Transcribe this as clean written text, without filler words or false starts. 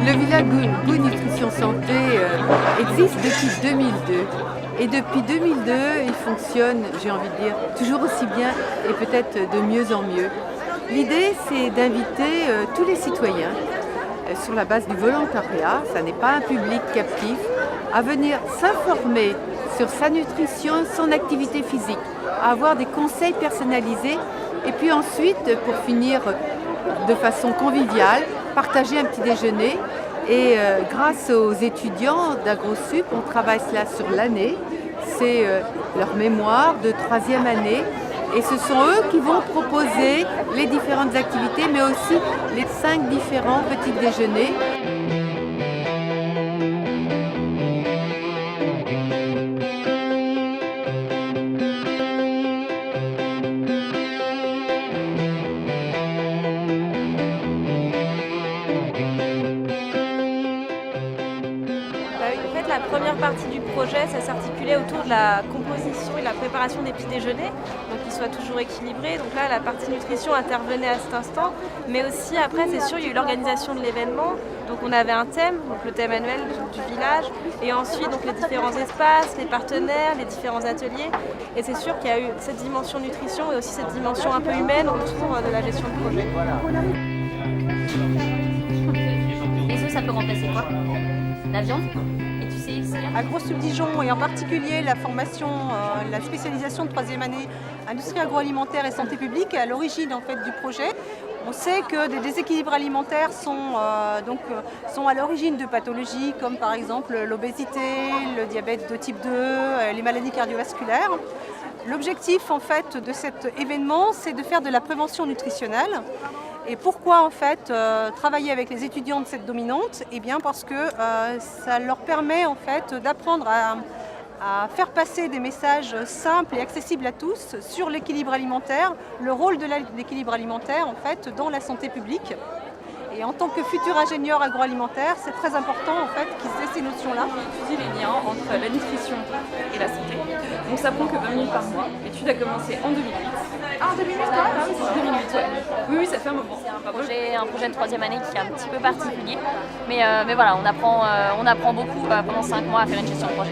Le village Goût Nutrition Santé existe depuis 2002. Et depuis 2002, il fonctionne, j'ai envie de dire, toujours aussi bien et peut-être de mieux en mieux. L'idée, c'est d'inviter tous les citoyens, sur la base du volontariat, ça n'est pas un public captif, à venir s'informer sur sa nutrition, son activité physique, à avoir des conseils personnalisés et puis ensuite, pour finir de façon conviviale, partager un petit déjeuner. Et grâce aux étudiants d'AgroSup, on travaille cela sur l'année. C'est leur mémoire de 3e année. Et ce sont eux qui vont proposer les différentes activités, mais aussi les 5 différents petits déjeuners. En fait, la première partie du projet, ça s'articulait autour de la composition et la préparation des petits déjeuners, donc qu'ils soient toujours équilibrés. Donc là, la partie nutrition intervenait à cet instant, mais aussi après, c'est sûr, il y a eu l'organisation de l'événement. Donc on avait un thème, donc le thème annuel du village, et ensuite donc les différents espaces, les partenaires, les différents ateliers. Et c'est sûr qu'il y a eu cette dimension nutrition et aussi cette dimension un peu humaine autour de la gestion de projet. Les œufs, ça peut remplacer quoi? La viande? Et tu sais, c'est... AgroSup Dijon et en particulier la formation, la spécialisation de 3e année industrie agroalimentaire et santé publique est à l'origine en fait du projet. On sait que des déséquilibres alimentaires sont à l'origine de pathologies comme par exemple l'obésité, le diabète de type 2, les maladies cardiovasculaires. L'objectif en fait de cet événement, c'est de faire de la prévention nutritionnelle. Et pourquoi en fait travailler avec les étudiants de cette dominante? Eh bien parce que ça leur permet en fait d'apprendre à faire passer des messages simples et accessibles à tous sur l'équilibre alimentaire, le rôle de l'équilibre alimentaire en fait dans la santé publique. Et en tant que futur ingénieur agroalimentaire, c'est très important en fait qu'ils aient ces notions-là. On étudie les liens entre la nutrition et la santé. Donc ça prend que 20 minutes par mois. L'étude a commencé en 2008. Ah, en 2008 quand même, c'est 2008, ouais. Oui, ça fait un moment. C'est un projet de 3e année qui est un petit peu particulier. Mais voilà, on apprend beaucoup pendant 5 mois à faire une gestion de projet.